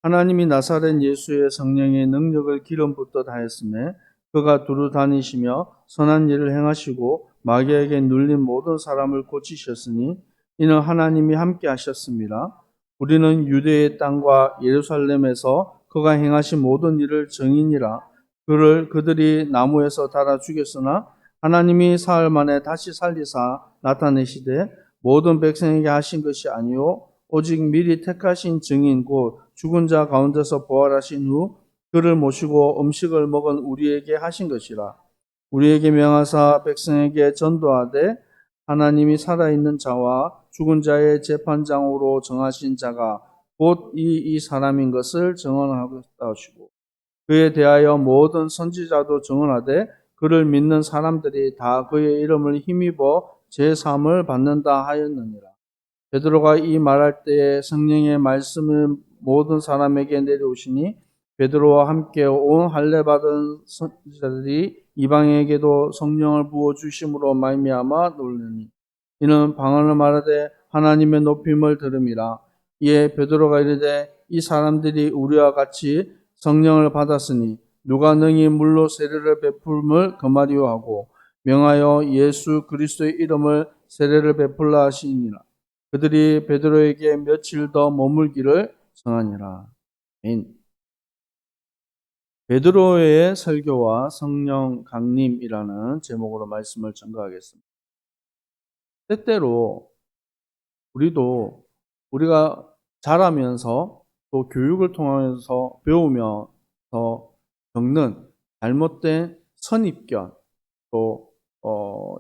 하나님이 나사렛 예수의 성령의 능력을 기름 붓듯 하였음에 그가 두루 다니시며 선한 일을 행하시고 마귀에게 눌린 모든 사람을 고치셨으니 이는 하나님이 함께 하셨습니다. 우리는 유대의 땅과 예루살렘에서 그가 행하신 모든 일을 증인이라. 그들이 나무에서 달아 죽였으나 하나님이 사흘 만에 다시 살리사 나타내시되 모든 백성에게 하신 것이 아니요 오직 미리 택하신 증인 곧 죽은 자 가운데서 부활하신 후 그를 모시고 음식을 먹은 우리에게 하신 것이라. 우리에게 명하사 백성에게 전도하되 하나님이 살아있는 자와 죽은 자의 재판장으로 정하신 자가 곧 이 사람인 것을 증언하시고 그에 대하여 모든 선지자도 증언하되 그를 믿는 사람들이 다 그의 이름을 힘입어 제사함을 받는다 하였느니라. 베드로가 이 말할 때에 성령의 말씀을 모든 사람에게 내려오시니 베드로와 함께 온 할례 받은 선지자들이 이방에게도 성령을 부어 주심으로 말미암아 놀르니 이는 방언을 말하되 하나님의 높임을 들음이라. 이에 베드로가 이르되 이 사람들이 우리와 같이 성령을 받았으니 누가 능히 물로 세례를 베풀음을 금하리요 하고 명하여 예수 그리스도의 이름을 세례를 베풀라 하시니라. 그들이 베드로에게 며칠 더 머물기를 청하니라. 베드로의 설교와 성령 강림이라는 제목으로 말씀을 전가하겠습니다. 때때로 우리가 자라면서 또 교육을 통하면서 배우면서 겪는 잘못된 선입견 또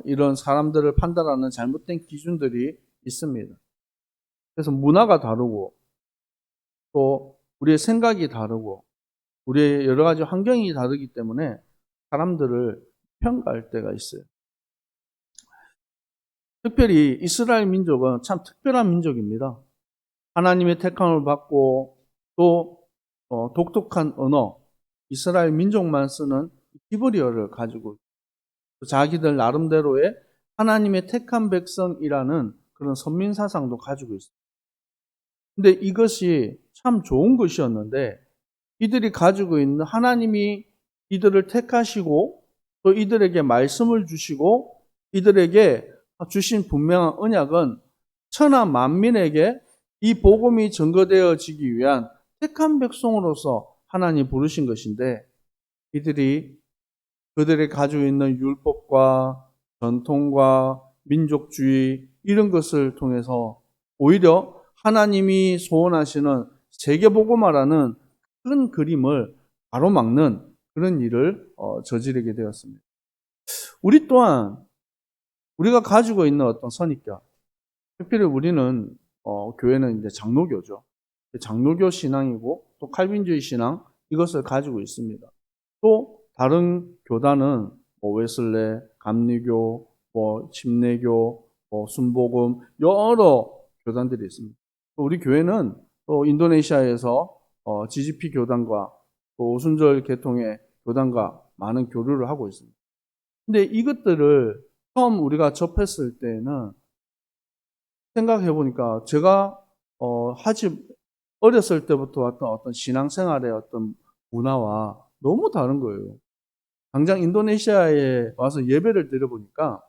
이런 사람들을 판단하는 잘못된 기준들이 있습니다. 그래서 문화가 다르고 또 우리의 생각이 다르고 우리의 여러 가지 환경이 다르기 때문에 사람들을 평가할 때가 있어요. 특별히 이스라엘 민족은 참 특별한 민족입니다. 하나님의 택함을 받고 또 독특한 언어, 이스라엘 민족만 쓰는 히브리어를 가지고 자기들 나름대로의 하나님의 택한 백성이라는 그런 선민사상도 가지고 있습니다. 근데 이것이 참 좋은 것이었는데 이들이 가지고 있는 하나님이 이들을 택하시고 또 이들에게 말씀을 주시고 이들에게 주신 분명한 언약은 천하 만민에게 이 복음이 전거되어지기 위한 택한 백성으로서 하나님 부르신 것인데 이들이 그들이 가지고 있는 율법과 전통과 민족주의 이런 것을 통해서 오히려 하나님이 소원하시는 세계복음화라는 큰 그림을 가로막는 그런 일을 저지르게 되었습니다. 우리 또한 우리가 가지고 있는 어떤 선입견, 특별히 우리는 교회는 이제 장로교죠. 장로교 신앙이고 또 칼빈주의 신앙 이것을 가지고 있습니다. 또 다른 교단은 웨슬레, 감리교, 침례교, 순복음 여러 교단들이 있습니다. 또 우리 교회는 또 인도네시아에서 GGP 교단과 또 오순절 계통의 교단과 많은 교류를 하고 있습니다. 근데 이것들을 처음 우리가 접했을 때는 생각해 보니까 제가 어렸을 때부터 왔던 어떤 신앙생활의 어떤 문화와 너무 다른 거예요. 당장 인도네시아에 와서 예배를 드려보니까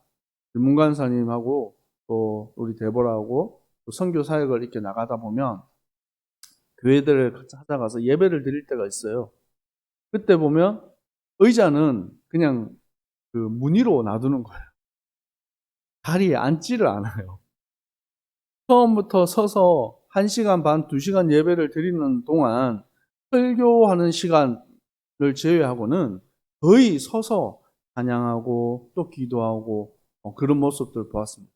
문관사님하고 또 우리 데보라하고 또 선교 사역을 이렇게 나가다 보면 교회들을 찾아가서 예배를 드릴 때가 있어요. 그때 보면 의자는 그냥 그 무늬로 놔두는 거예요. 자리에 앉지를 않아요. 처음부터 서서 1시간 반, 2시간 예배를 드리는 동안 설교하는 시간을 제외하고는 거의 서서 찬양하고 또 기도하고 그런 모습들을 보았습니다.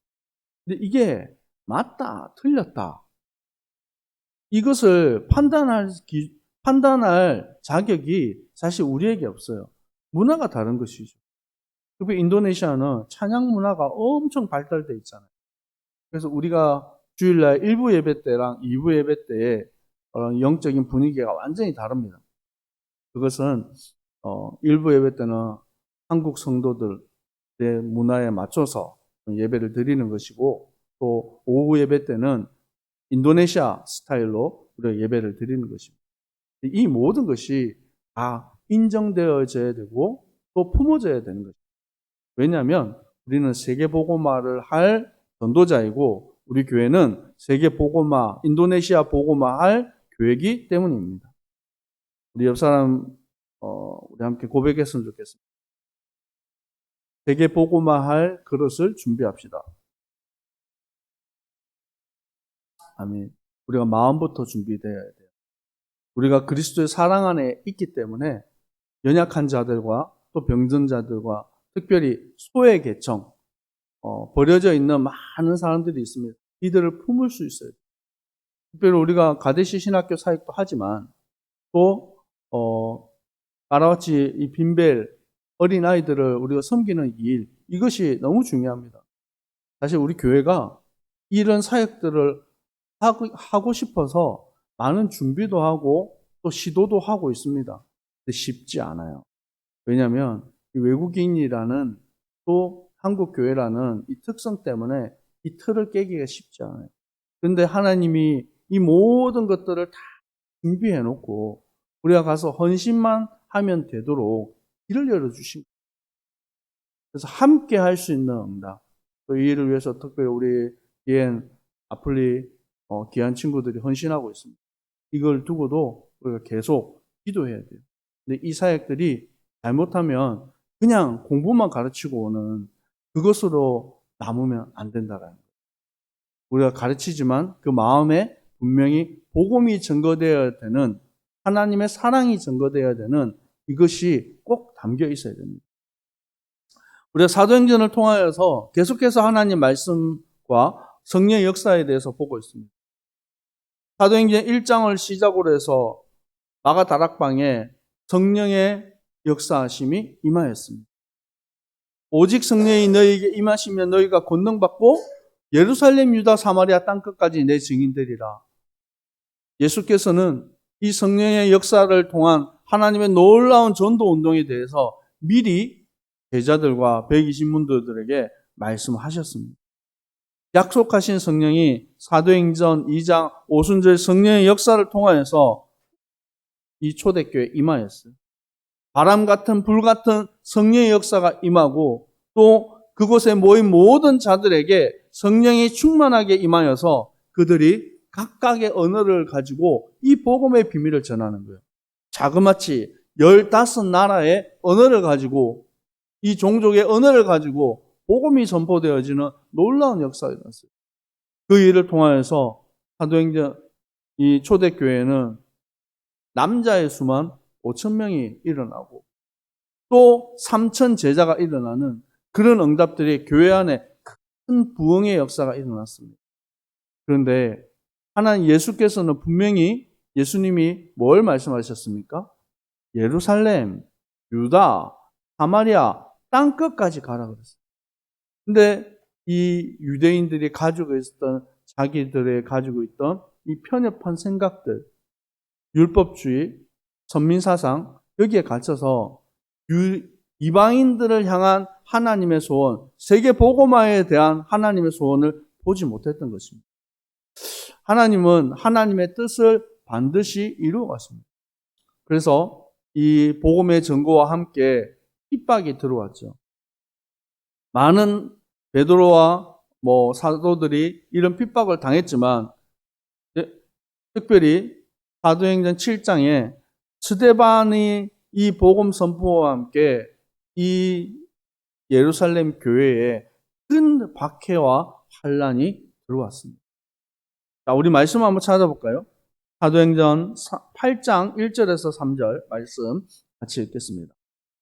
근데 이게 맞다, 틀렸다. 이것을 판단할 자격이 사실 우리에게 없어요. 문화가 다른 것이죠. 그리고 인도네시아는 찬양 문화가 엄청 발달되어 있잖아요. 그래서 우리가 주일날 1부 예배 때랑 2부 예배 때의 영적인 분위기가 완전히 다릅니다. 그것은 1부 예배 때는 한국 성도들의 문화에 맞춰서 예배를 드리는 것이고 또 오후 예배 때는 인도네시아 스타일로 우리가 예배를 드리는 것입니다. 이 모든 것이 다 인정되어져야 되고 또 품어져야 되는 것입니다. 왜냐하면 우리는 세계복음화를 할 전도자이고 우리 교회는 세계복음화, 인도네시아 복음화 할 교회이기 때문입니다. 우리 옆 사람 우리 함께 고백했으면 좋겠습니다. 세계복음화 할 그릇을 준비합시다. 아멘. 우리가 마음부터 준비되어야 돼요. 우리가 그리스도의 사랑 안에 있기 때문에 연약한 자들과 또 병든 자들과 특별히 소외 계층, 버려져 있는 많은 사람들이 있습니다. 이들을 품을 수 있어요. 특별히 우리가 가데시 신학교 사역도 하지만 또 까라와치 이 빈벨 어린아이들을 우리가 섬기는 일, 이것이 너무 중요합니다. 사실 우리 교회가 이런 사역들을 하고 싶어서 많은 준비도 하고 또 시도도 하고 있습니다. 근데 쉽지 않아요. 왜냐하면 이 외국인이라는 또 한국 교회라는 이 특성 때문에 이 틀을 깨기가 쉽지 않아요. 그런데 하나님이 이 모든 것들을 다 준비해 놓고 우리가 가서 헌신만 하면 되도록 길을 열어주신 거예요. 그래서 함께 할 수 있는 응답. 또 이 일을 위해서 특별히 우리 기엔 아플리 귀한 친구들이 헌신하고 있습니다. 이걸 두고도 우리가 계속 기도해야 돼요. 근데 이 사역들이 잘못하면 그냥 공부만 가르치고 오는 그것으로 남으면 안 된다라는 거예요. 우리가 가르치지만 그 마음에 분명히 복음이 증거되어야 되는, 하나님의 사랑이 증거되어야 되는 이것이 꼭 담겨 있어야 됩니다. 우리가 사도행전을 통하여서 계속해서 하나님 말씀과 성령의 역사에 대해서 보고 있습니다. 사도행전 1장을 시작으로 해서 마가 다락방에 성령의 역사하심이 임하였습니다. 오직 성령이 너희에게 임하시면 너희가 권능받고 예루살렘, 유다, 사마리아 땅끝까지 내 증인되리라. 예수께서는 이 성령의 역사를 통한 하나님의 놀라운 전도 운동에 대해서 미리 제자들과 120문도들에게 말씀하셨습니다. 약속하신 성령이 사도행전 2장 오순절 성령의 역사를 통하여서 이 초대교회에 임하였어요. 바람 같은 불 같은 성령의 역사가 임하고 또 그곳에 모인 모든 자들에게 성령이 충만하게 임하여서 그들이 각각의 언어를 가지고 이 복음의 비밀을 전하는 거예요. 자그마치 15나라의 언어를 가지고 이 종족의 언어를 가지고 복음이 선포되어지는 놀라운 역사가 일어났어요. 그 일을 통하여서 사도행전 이 초대교회는 남자의 수만 5,000명이 일어나고 또 3,000 제자가 일어나는 그런 응답들이 교회 안에 큰 부흥의 역사가 일어났습니다. 그런데 하나님 예수께서는 분명히 예수님이 뭘 말씀하셨습니까? 예루살렘, 유다, 사마리아 땅끝까지 가라 그랬어요. 근데 이 유대인들이 가지고 있었던 자기들의 가지고 있던 이 편협한 생각들, 율법주의, 선민사상 여기에 갇혀서 이방인들을 향한 하나님의 소원, 세계 복음화에 대한 하나님의 소원을 보지 못했던 것입니다. 하나님은 하나님의 뜻을 반드시 이루어 갔습니다. 그래서 이 복음의 증거와 함께 핍박이 들어왔죠. 많은 베드로와 사도들이 이런 핍박을 당했지만 특별히 사도행전 7장에 스데반이 이 복음 선포와 함께 이 예루살렘 교회에 큰 박해와 환란이 들어왔습니다. 자, 우리 말씀 한번 찾아볼까요? 사도행전 8장 1절에서 3절 말씀 같이 읽겠습니다.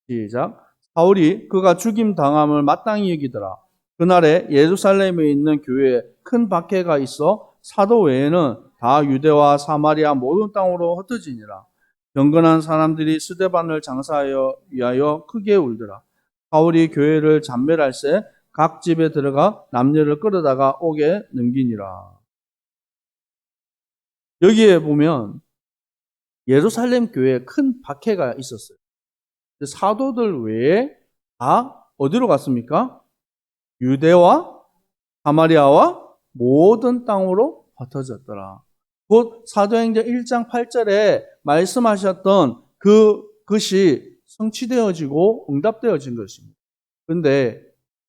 시작. 사울이 그가 죽임 당함을 마땅히 여기더라. 그날에 예루살렘에 있는 교회에 큰 박해가 있어 사도 외에는 다 유대와 사마리아 모든 땅으로 흩어지니라. 경건한 사람들이 스데반을 장사하여 위하여 크게 울더라. 사울이 교회를 잔멸할새 각 집에 들어가 남녀를 끌어다가 옥에 넘기니라. 여기에 보면 예루살렘 교회에 큰 박해가 있었어요. 사도들 외에 다 어디로 갔습니까? 유대와 사마리아와 모든 땅으로 흩어졌더라. 곧 사도행전 1장 8절에 말씀하셨던 그것이 성취되어지고 응답되어진 것입니다. 그런데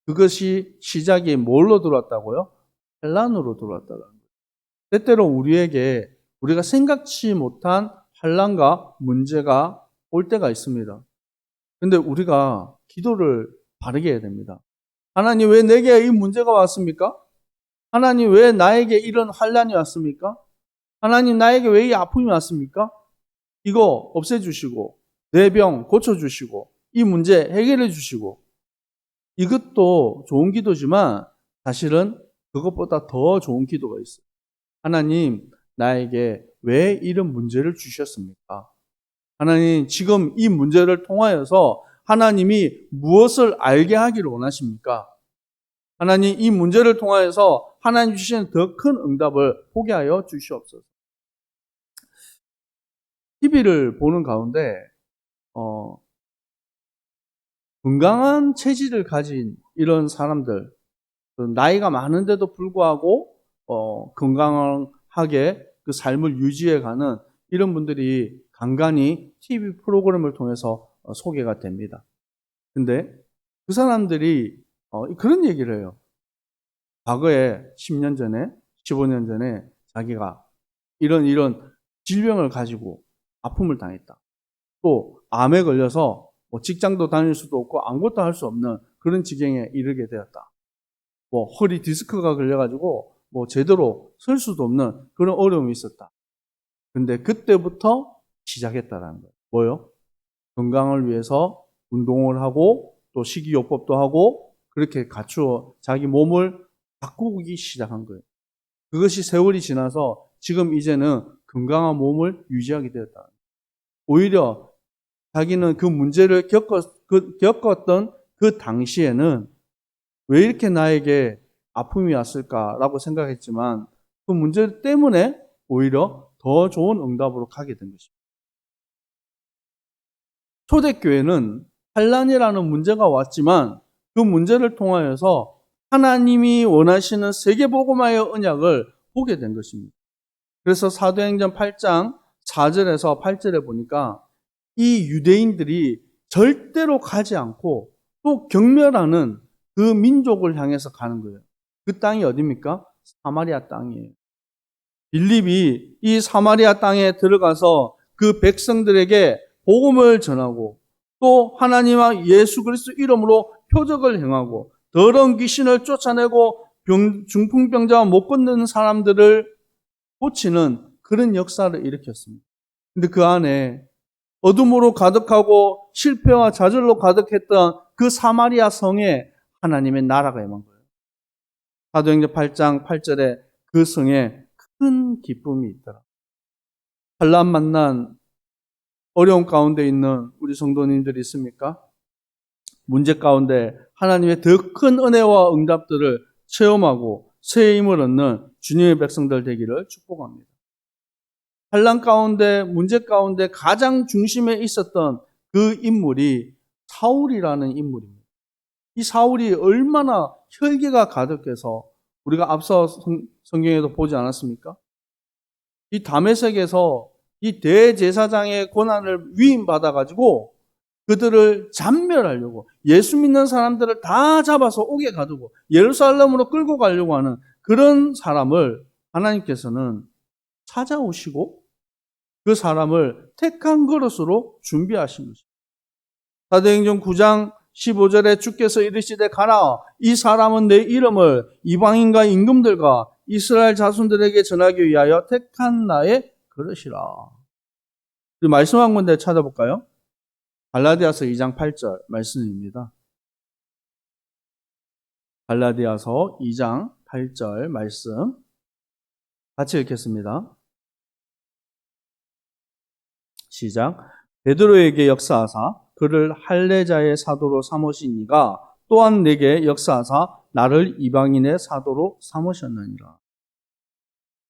그것이 시작이 뭘로 들어왔다고요? 환란으로 들어왔다는 거예요. 때때로 우리에게 우리가 생각지 못한 환란과 문제가 올 때가 있습니다. 그런데 우리가 기도를 바르게 해야 됩니다. 하나님, 왜 내게 이 문제가 왔습니까? 하나님, 왜 나에게 이런 환란이 왔습니까? 하나님, 나에게 왜 이 아픔이 왔습니까? 이거 없애주시고 내 병 고쳐주시고 이 문제 해결해 주시고, 이것도 좋은 기도지만 사실은 그것보다 더 좋은 기도가 있어요. 하나님, 나에게 왜 이런 문제를 주셨습니까? 하나님, 지금 이 문제를 통하여서 하나님이 무엇을 알게 하기를 원하십니까? 하나님, 이 문제를 통하여서 하나님 주시는 더 큰 응답을 보게 하여 주시옵소서. TV를 보는 가운데 건강한 체질을 가진 이런 사람들, 나이가 많은데도 불구하고 건강하게 그 삶을 유지해가는 이런 분들이 간간히 TV 프로그램을 통해서 소개가 됩니다. 근데 그 사람들이 그런 얘기를 해요. 과거에 10년 전에, 15년 전에 자기가 이런 질병을 가지고 아픔을 당했다. 또 암에 걸려서 직장도 다닐 수도 없고 아무것도 할 수 없는 그런 지경에 이르게 되었다. 허리 디스크가 걸려가지고 제대로 설 수도 없는 그런 어려움이 있었다. 근데 그때부터 시작했다라는 거예요. 뭐요? 건강을 위해서 운동을 하고 또 식이요법도 하고 그렇게 갖추어 자기 몸을 바꾸기 시작한 거예요. 그것이 세월이 지나서 지금 이제는 건강한 몸을 유지하게 되었다. 오히려 자기는 그 문제를 겪었던 그 당시에는 왜 이렇게 나에게 아픔이 왔을까라고 생각했지만 그 문제 때문에 오히려 더 좋은 응답으로 가게 된 것입니다. 초대교회는 환란이라는 문제가 왔지만 그 문제를 통하여서 하나님이 원하시는 세계복음화의 언약을 보게 된 것입니다. 그래서 사도행전 8장 4절에서 8절에 보니까 이 유대인들이 절대로 가지 않고 또 경멸하는 그 민족을 향해서 가는 거예요. 그 땅이 어디입니까? 사마리아 땅이에요. 빌립이 이 사마리아 땅에 들어가서 그 백성들에게 복음을 전하고 또 하나님과 예수 그리스도 이름으로 표적을 행하고 더러운 귀신을 쫓아내고 중풍병자와 못 걷는 사람들을 고치는 그런 역사를 일으켰습니다. 근데 그 안에 어둠으로 가득하고 실패와 좌절로 가득했던 그 사마리아 성에 하나님의 나라가 임한 거예요. 사도행전 8장 8절에 그 성에 큰 기쁨이 있더라. 환난 만난 어려움 가운데 있는 우리 성도님들이 있습니까? 문제 가운데 하나님의 더 큰 은혜와 응답들을 체험하고 새 힘을 얻는 주님의 백성들 되기를 축복합니다. 환난 가운데, 문제 가운데 가장 중심에 있었던 그 인물이 사울이라는 인물입니다. 이 사울이 얼마나 혈기가 가득해서 우리가 앞서 성경에도 보지 않았습니까? 이 다메섹에서 이 대제사장의 권한을 위임받아가지고 그들을 잔멸하려고 예수 믿는 사람들을 다 잡아서 옥에 가두고 예루살렘으로 끌고 가려고 하는 그런 사람을 하나님께서는 찾아오시고 그 사람을 택한 그릇으로 준비하신 것입니다. 사도행전 9장 15절에 주께서 이르시되 가라, 이 사람은 내 이름을 이방인과 임금들과 이스라엘 자손들에게 전하기 위하여 택한 나의 그릇이라. 말씀한 건데 찾아볼까요? 갈라디아서 2장 8절 말씀입니다. 갈라디아서 2장 8절 말씀 같이 읽겠습니다. 시작. 베드로에게 역사하사 그를 할례자의 사도로 삼으시니가 또한 내게 역사하사 나를 이방인의 사도로 삼으셨느니라.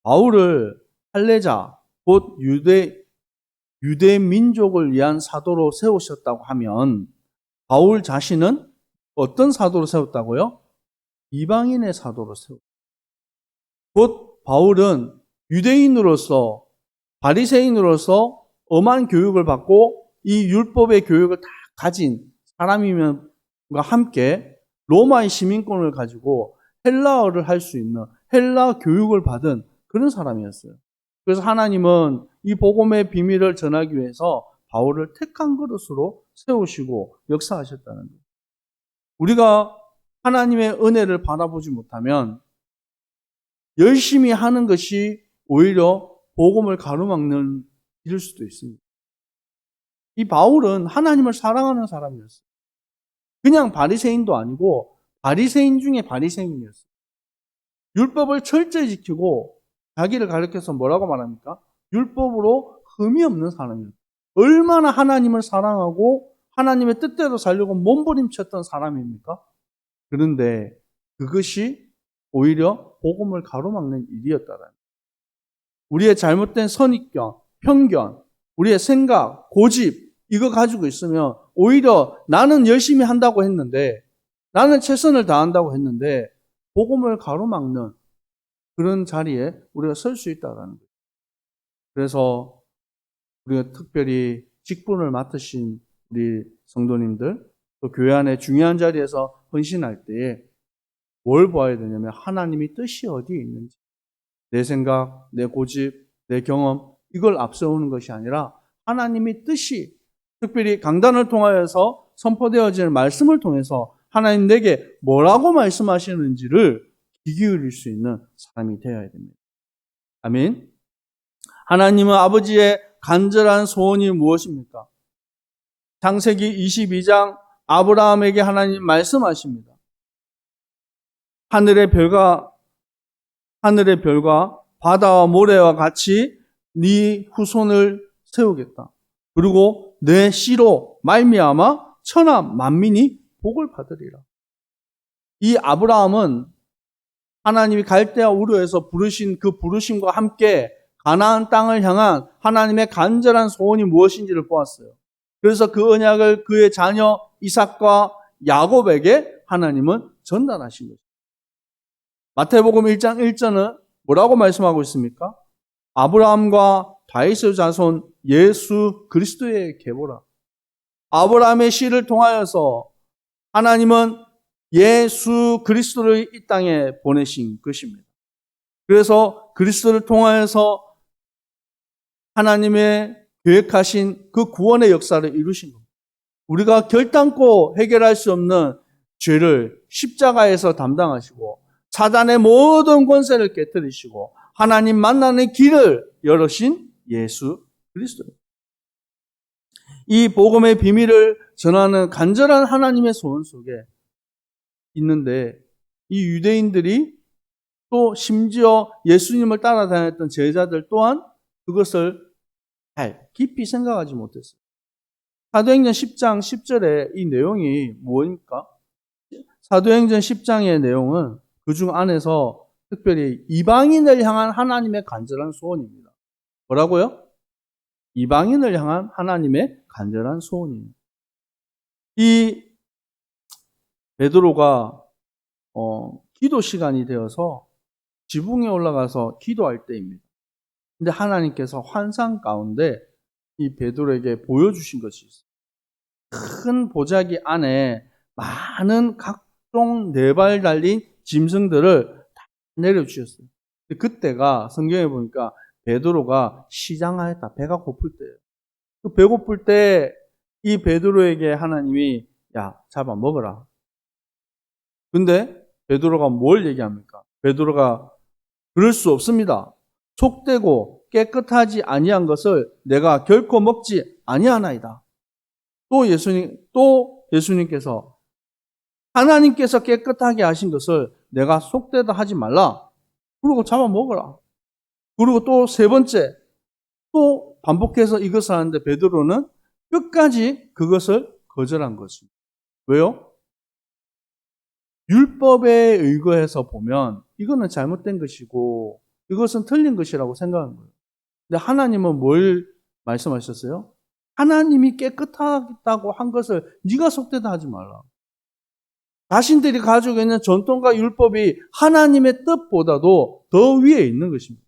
바울을 할례자 곧 유대 민족을 위한 사도로 세우셨다고 하면 바울 자신은 어떤 사도로 세웠다고요? 이방인의 사도로 세웠다. 곧 바울은 유대인으로서 바리새인으로서 엄한 교육을 받고 이 율법의 교육을 다 가진 사람이면과 함께 로마의 시민권을 가지고 헬라어를 할 수 있는 헬라 교육을 받은 그런 사람이었어요. 그래서 하나님은 이 복음의 비밀을 전하기 위해서 바울을 택한 그릇으로 세우시고 역사하셨다는 거예요. 우리가 하나님의 은혜를 바라보지 못하면 열심히 하는 것이 오히려 복음을 가로막는 일일 수도 있습니다. 이 바울은 하나님을 사랑하는 사람이었어요. 그냥 바리새인도 아니고 바리새인 중에 바리새인이었어요. 율법을 철저히 지키고 자기를 가리켜서 뭐라고 말합니까? 율법으로 흠이 없는 사람이었어요. 얼마나 하나님을 사랑하고 하나님의 뜻대로 살려고 몸부림쳤던 사람입니까? 그런데 그것이 오히려 복음을 가로막는 일이었다는 거예요. 우리의 잘못된 선입견, 편견, 우리의 생각, 고집 이거 가지고 있으면 오히려 나는 열심히 한다고 했는데 나는 최선을 다한다고 했는데 복음을 가로막는 그런 자리에 우리가 설 수 있다는 거예요. 그래서 우리가 특별히 직분을 맡으신 우리 성도님들 또 교회 안에 중요한 자리에서 헌신할 때에 뭘 봐야 되냐면 하나님의 뜻이 어디에 있는지 내 생각, 내 고집, 내 경험 이걸 앞세우는 것이 아니라 하나님의 뜻이 특별히 강단을 통하여서 선포되어지는 말씀을 통해서 하나님 내게 뭐라고 말씀하시는지를 귀 기울일 수 있는 사람이 되어야 됩니다. 아멘. 하나님은 아버지의 간절한 소원이 무엇입니까? 창세기 22장 아브라함에게 하나님 말씀하십니다. 하늘의 별과 바다와 모래와 같이 네 후손을 세우겠다. 그리고 내 씨로 말미암아 천하 만민이 복을 받으리라. 이 아브라함은 하나님이 갈대아 우르에서 부르신 그 부르심과 함께 가나안 땅을 향한 하나님의 간절한 소원이 무엇인지를 보았어요. 그래서 그 언약을 그의 자녀 이삭과 야곱에게 하나님은 전달하신 거죠. 마태복음 1장 1절은 뭐라고 말씀하고 있습니까? 아브라함과 다윗의 자손 예수 그리스도의 계보라. 아브라함의 씨를 통하여서 하나님은 예수 그리스도를 이 땅에 보내신 것입니다. 그래서 그리스도를 통하여서 하나님의 계획하신 그 구원의 역사를 이루신 겁니다. 우리가 결단코 해결할 수 없는 죄를 십자가에서 담당하시고 사단의 모든 권세를 깨뜨리시고 하나님 만나는 길을 열으신 예수 그리스도입니다. 이 복음의 비밀을 전하는 간절한 하나님의 소원 속에 있는데 이 유대인들이 또 심지어 예수님을 따라다녔던 제자들 또한 그것을 잘 깊이 생각하지 못했어요. 사도행전 10장 10절에 이 내용이 무엇입니까? 사도행전 10장의 내용은 그중 안에서 특별히 이방인을 향한 하나님의 간절한 소원입니다. 뭐라고요? 이방인을 향한 하나님의 간절한 소원입니다. 이 베드로가 기도 시간이 되어서 지붕에 올라가서 기도할 때입니다. 근데 하나님께서 환상 가운데 이 베드로에게 보여주신 것이 있어요. 큰 보자기 안에 많은 각종 네 발 달린 짐승들을 다 내려주셨어요. 그때가 성경에 보니까 베드로가 시장하였다. 배가 고플 때예요. 그 배고플 때 이 베드로에게 하나님이 야 잡아 먹어라. 근데 베드로가 뭘 얘기합니까? 베드로가 그럴 수 없습니다. 속되고 깨끗하지 아니한 것을 내가 결코 먹지 아니하나이다. 또 예수님께서 하나님께서 깨끗하게 하신 것을 내가 속되다 하지 말라. 그리고 잡아 먹어라. 그리고 또 세 번째 또 반복해서 이것을 하는데 베드로는 끝까지 그것을 거절한 것입니다. 왜요? 율법에 의거해서 보면 이거는 잘못된 것이고 이것은 틀린 것이라고 생각하는 거예요. 근데 하나님은 뭘 말씀하셨어요? 하나님이 깨끗하다고 한 것을 네가 속되다 하지 말라. 자신들이 가지고 있는 전통과 율법이 하나님의 뜻보다도 더 위에 있는 것입니다.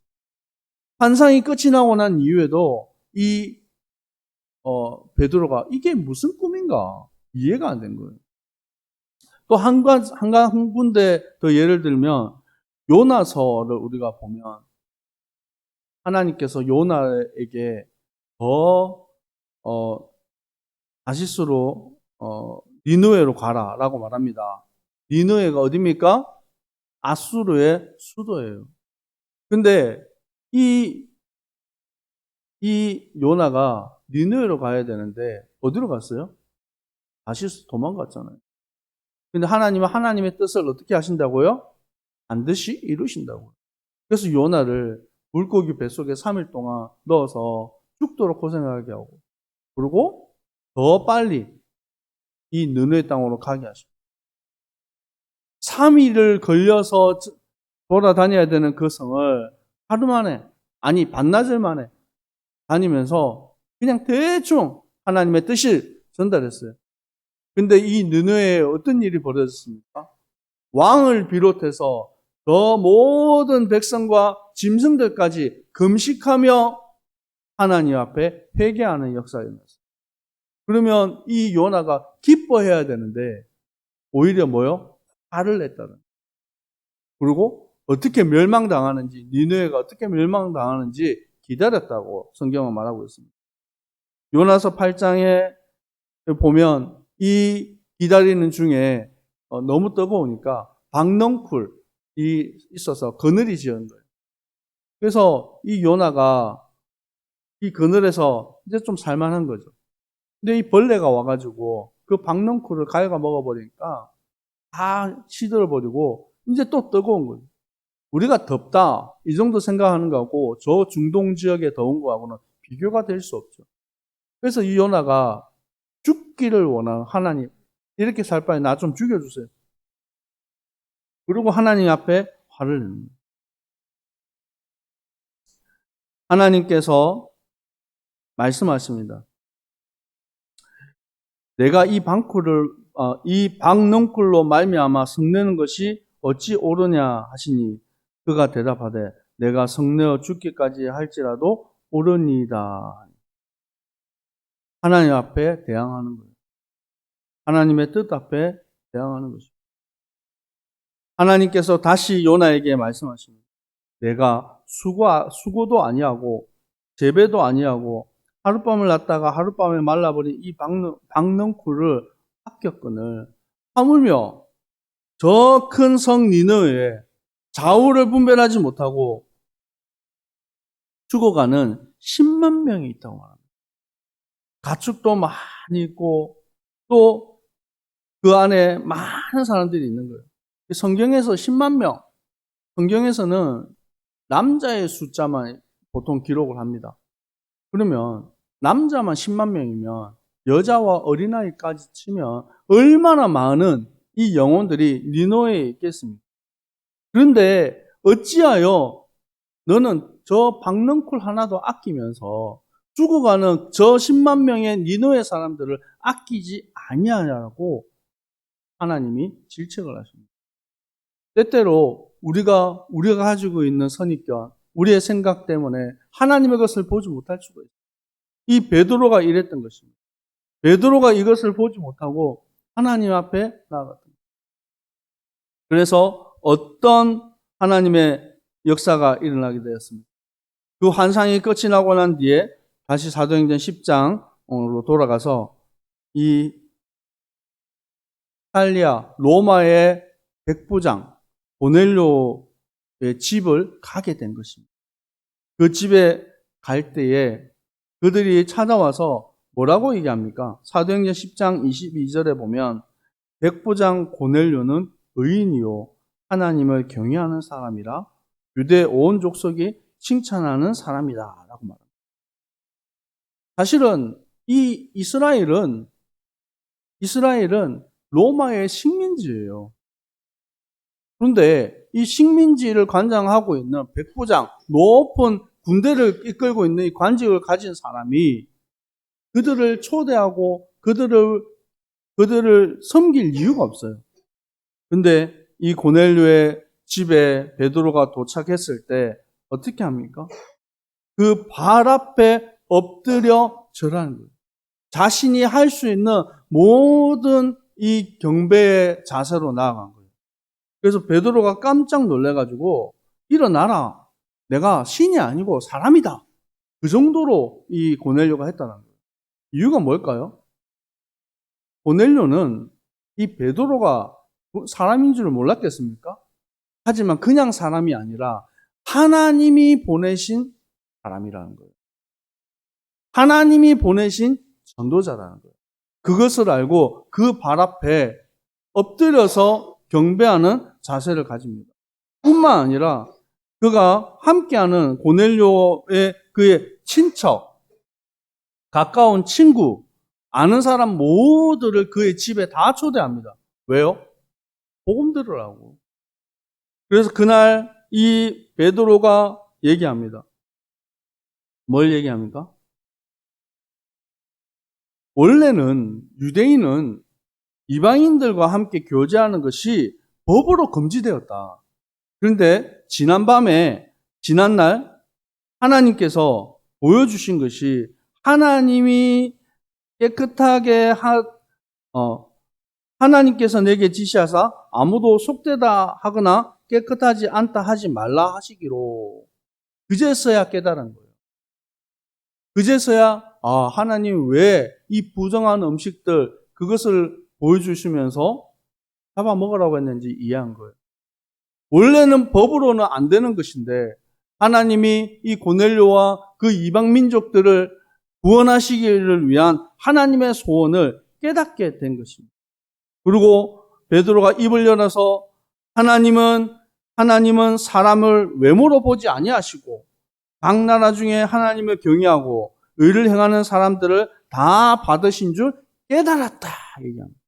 환상이 끝이 나고 난 이후에도 이 베드로가 이게 무슨 꿈인가 이해가 안 된 거예요. 또 한 군데 더 예를 들면 요나서를 우리가 보면 하나님께서 요나에게 더 다시스로 니느웨로 가라라고 말합니다. 니느웨가 어디입니까? 아수르의 수도예요. 근데 이 요나가 니느웨로 가야 되는데 어디로 갔어요? 다시스 도망갔잖아요. 근데 하나님은 하나님의 뜻을 어떻게 하신다고요? 반드시 이루신다고요. 그래서 요나를 물고기 뱃속에 3일 동안 넣어서 죽도록 고생하게 하고, 그리고 더 빨리 이 느느웨 땅으로 가게 하십니다. 3일을 걸려서 돌아다녀야 되는 그 성을 하루 만에, 아니 반나절 만에 다니면서 그냥 대충 하나님의 뜻을 전달했어요. 근데 이 느느웨에 어떤 일이 벌어졌습니까? 왕을 비롯해서 더 모든 백성과 짐승들까지 금식하며 하나님 앞에 회개하는 역사가 일어났어요. 그러면 이 요나가 기뻐해야 되는데 오히려 뭐요? 화를 냈다는. 그리고 어떻게 멸망당하는지, 니느웨가 어떻게 멸망당하는지 기다렸다고 성경은 말하고 있습니다. 요나서 8장에 보면 이 기다리는 중에 너무 뜨거우니까 박넝쿨이 있어서 그늘이 지은 거예요. 그래서 이 요나가 이 그늘에서 이제 좀 살만한 거죠. 근데 이 벌레가 와가지고 그 박넝쿨을 갉아 먹어버리니까 다 시들어버리고 이제 또 뜨거운 거죠. 우리가 덥다 이 정도 생각하는 거하고 저 중동 지역의 더운 거하고는 비교가 될 수 없죠. 그래서 이 요나가 죽기를 원하는 하나님, 이렇게 살 바에 나 좀 죽여주세요. 그리고 하나님 앞에 화를 냅니다. 하나님께서 말씀하십니다. 내가 이 박넝쿨로 말미암아 성내는 것이 어찌 옳으냐 하시니 그가 대답하되 내가 성내어 죽기까지 할지라도 옳으니이다. 하나님 앞에 대항하는 거예요. 하나님의 뜻 앞에 대항하는 것입니다. 하나님께서 다시 요나에게 말씀하십니다. 내가 수고도 아니하고 재배도 아니하고 하룻밤을 놨다가 하룻밤에 말라버린 이 박넝쿨을 아꼈거늘 하물며 저 큰 성 니느웨에 좌우를 분별하지 못하고 죽어가는 10만 명이 있다고 말합니다. 가축도 많이 있고 또 그 안에 많은 사람들이 있는 거예요. 성경에서 10만 명, 성경에서는 남자의 숫자만 보통 기록을 합니다. 그러면 남자만 10만 명이면 여자와 어린아이까지 치면 얼마나 많은 이 영혼들이 니느웨에 있겠습니까? 그런데 어찌하여 너는 저 박넝쿨 하나도 아끼면서 죽어가는 저 10만 명의 니느웨 사람들을 아끼지 아니하냐고 하나님이 질책을 하십니다. 때때로 우리가 가지고 있는 선입견, 우리의 생각 때문에 하나님의 것을 보지 못할 수가 있어요. 이 베드로가 이랬던 것입니다. 베드로가 이것을 보지 못하고 하나님 앞에 나아갔다. 그래서 어떤 하나님의 역사가 일어나게 되었습니다. 그 환상이 끝이 나고 난 뒤에 다시 사도행전 10장으로 돌아가서 이 이탈리아 로마의 백부장 고넬료의 집을 가게 된 것입니다. 그 집에 갈 때에 그들이 찾아와서 뭐라고 얘기합니까? 사도행전 10장 22절에 보면 백부장 고넬료는 의인이요 하나님을 경외하는 사람이라 유대 온 족속이 칭찬하는 사람이다 라고 말합니다. 사실은 이 이스라엘은 로마의 식민지예요. 그런데 이 식민지를 관장하고 있는 백부장, 높은 군대를 이끌고 있는 이 관직을 가진 사람이 그들을 초대하고 그들을 섬길 이유가 없어요. 근데 이 고넬료의 집에 베드로가 도착했을 때 어떻게 합니까? 그 발 앞에 엎드려 절하는 거예요. 자신이 할 수 있는 모든 이 경배의 자세로 나아간 거예요. 그래서 베드로가 깜짝 놀래가지고 일어나라. 내가 신이 아니고 사람이다. 그 정도로 이 고넬료가 했다는 거예요. 이유가 뭘까요? 고넬료는 이 베드로가 사람인 줄 몰랐겠습니까? 하지만 그냥 사람이 아니라 하나님이 보내신 사람이라는 거예요. 하나님이 보내신 전도자라는 거예요. 그것을 알고 그 발 앞에 엎드려서 경배하는 자세를 가집니다. 뿐만 아니라 그가 함께하는 고넬료의 그의 친척, 가까운 친구, 아는 사람 모두를 그의 집에 다 초대합니다. 왜요? 복음 들으라고. 그래서 그날 이 베드로가 얘기합니다. 뭘 얘기합니까? 원래는 유대인은 이방인들과 함께 교제하는 것이 법으로 금지되었다. 그런데 지난날 하나님께서 보여주신 것이 하나님이 깨끗하게 하나님께서 내게 지시하사 아무도 속되다 하거나 깨끗하지 않다 하지 말라 하시기로 그제서야 깨달은 거예요. 그제서야 하나님 왜 이 부정한 음식들 그것을 보여주시면서 잡아먹으라고 했는지 이해한 거예요. 원래는 법으로는 안 되는 것인데 하나님이 이 고넬료와 그 이방 민족들을 구원하시기를 위한 하나님의 소원을 깨닫게 된 것입니다. 그리고 베드로가 입을 열어서 하나님은 사람을 외모로 보지 아니하시고 각 나라 중에 하나님을 경외하고 의를 행하는 사람들을 다 받으신 줄 깨달았다 얘기합니다.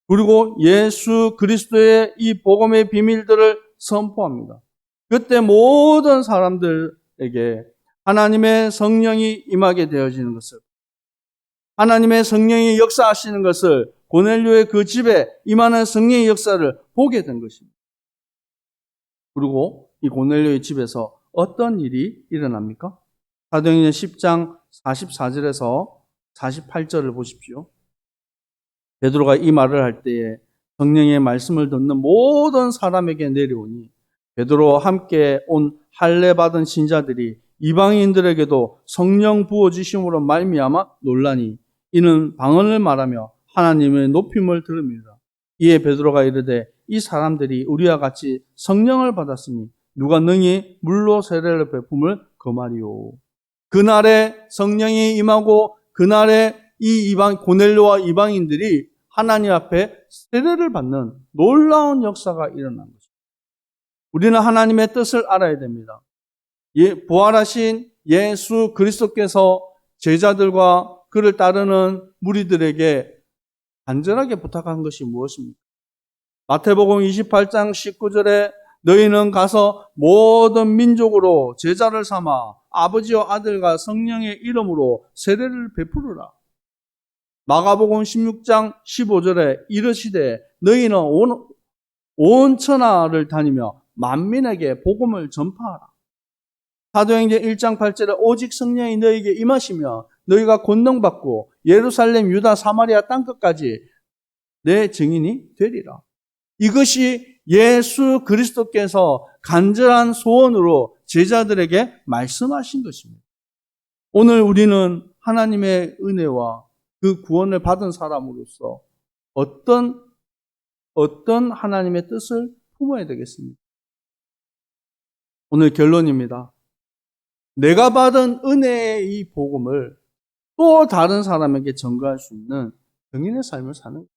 그리고 예수 그리스도의 이 복음의 비밀들을 선포합니다. 그때 모든 사람들에게 하나님의 성령이 임하게 되어지는 것을, 하나님의 성령이 역사하시는 것을, 고넬료의 그 집에 임하는 성령의 역사를 보게 된 것입니다. 그리고 이 고넬료의 집에서 어떤 일이 일어납니까? 사도행전 10장 44절에서 48절을 보십시오. 베드로가 이 말을 할 때에 성령의 말씀을 듣는 모든 사람에게 내려오니 베드로와 함께 온 할례 받은 신자들이 이방인들에게도 성령 부어주심으로 말미암아 놀라니 이는 방언을 말하며 하나님의 높임을 들음이라. 이에 베드로가 이르되 이 사람들이 우리와 같이 성령을 받았으니 누가 능히 물로 세례를 베품을 금하리요. 그날에 성령이 임하고 그날에 이 고넬료와 이방인들이 하나님 앞에 세례를 받는 놀라운 역사가 일어난 것입니다. 우리는 하나님의 뜻을 알아야 됩니다. 부활하신 예수 그리스도께서 제자들과 그를 따르는 무리들에게 간절하게 부탁한 것이 무엇입니까? 마태복음 28장 19절에 너희는 가서 모든 민족으로 제자를 삼아 아버지와 아들과 성령의 이름으로 세례를 베푸르라. 마가복음 16장 15절에 이르시되 너희는 온 천하를 다니며 만민에게 복음을 전파하라. 사도행전 1장 8절에 오직 성령이 너희에게 임하시며 너희가 권능받고 예루살렘, 유다, 사마리아 땅끝까지 내 증인이 되리라. 이것이 예수 그리스도께서 간절한 소원으로 제자들에게 말씀하신 것입니다. 오늘 우리는 하나님의 은혜와 그 구원을 받은 사람으로서 어떤 하나님의 뜻을 품어야 되겠습니까? 오늘 결론입니다. 내가 받은 은혜의 이 복음을 또 다른 사람에게 전가할 수 있는 증인의 삶을 사는 거예요.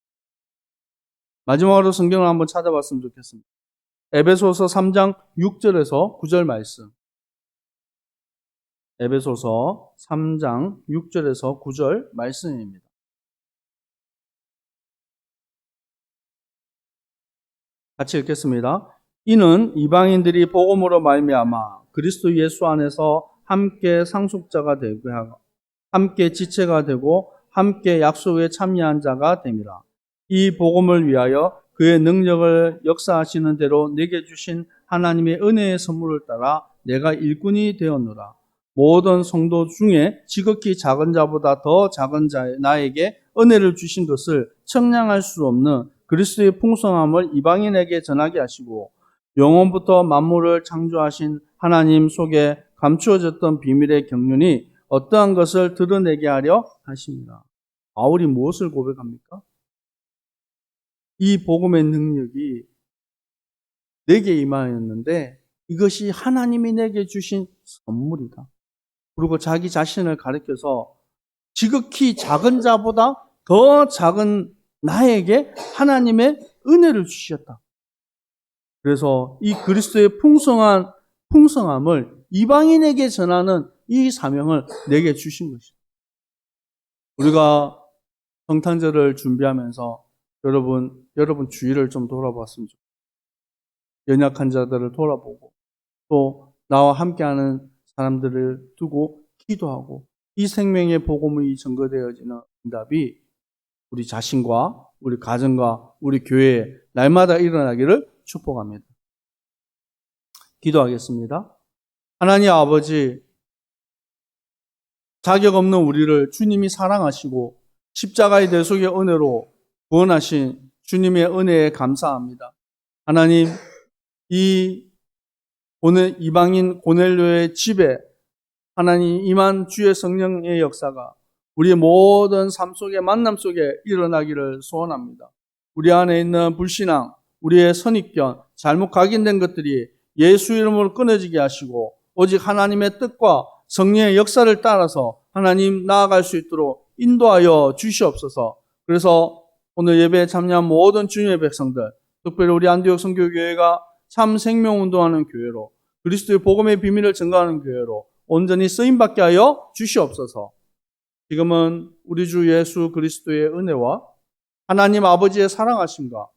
마지막으로 성경을 한번 찾아봤으면 좋겠습니다. 에베소서 3장 6절에서 9절 말씀. 에베소서 3장 6절에서 9절 말씀입니다. 같이 읽겠습니다. 이는 이방인들이 복음으로 말미암아 그리스도 예수 안에서 함께 상속자가 되고 함께 지체가 되고 함께 약속에 참여한 자가 됨이라. 이 복음을 위하여 그의 능력을 역사하시는 대로 내게 주신 하나님의 은혜의 선물을 따라 내가 일꾼이 되었노라. 모든 성도 중에 지극히 작은 자보다 더 작은 나에게 은혜를 주신 것을 청량할 수 없는 그리스도의 풍성함을 이방인에게 전하게 하시고 영원부터 만물을 창조하신 하나님 속에 감추어졌던 비밀의 경륜이 어떠한 것을 드러내게 하려 하십니다. 바울이 무엇을 고백합니까? 이 복음의 능력이 내게 임하였는데 이것이 하나님이 내게 주신 선물이다. 그리고 자기 자신을 가리켜서 지극히 작은 자보다 더 작은 나에게 하나님의 은혜를 주셨다. 그래서 이 그리스도의 풍성함을 이방인에게 전하는 이 사명을 내게 주신 것이다. 우리가 성탄절을 준비하면서 여러분 주위를 좀 돌아봤으면 좋겠습니다. 연약한 자들을 돌아보고 또 나와 함께하는 사람들을 두고 기도하고 이 생명의 복음이 증거되어지는 응답이 우리 자신과 우리 가정과 우리 교회에 날마다 일어나기를 축복합니다. 기도하겠습니다. 하나님 아버지, 자격 없는 우리를 주님이 사랑하시고 십자가의 대속의 은혜로 구원하신 주님의 은혜에 감사합니다. 하나님, 이 이방인 고넬료의 집에 하나님 임한 주의 성령의 역사가 우리의 모든 삶 속에 만남 속에 일어나기를 소원합니다. 우리 안에 있는 불신앙, 우리의 선입견, 잘못 각인된 것들이 예수 이름으로 끊어지게 하시고 오직 하나님의 뜻과 성령의 역사를 따라서 하나님 나아갈 수 있도록 인도하여 주시옵소서. 그래서 오늘 예배에 참여한 모든 주님의 백성들, 특별히 우리 안디옥 선교교회가 참 생명운동하는 교회로 그리스도의 복음의 비밀을 증거하는 교회로 온전히 쓰임받게 하여 주시옵소서. 지금은 우리 주 예수 그리스도의 은혜와 하나님 아버지의 사랑하심과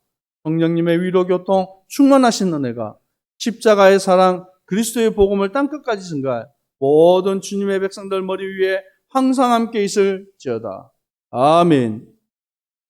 성령님의 위로교통 충만하신 은혜가 십자가의 사랑 그리스도의 복음을 땅끝까지 증거할 모든 주님의 백성들 머리 위에 항상 함께 있을지어다. 아멘.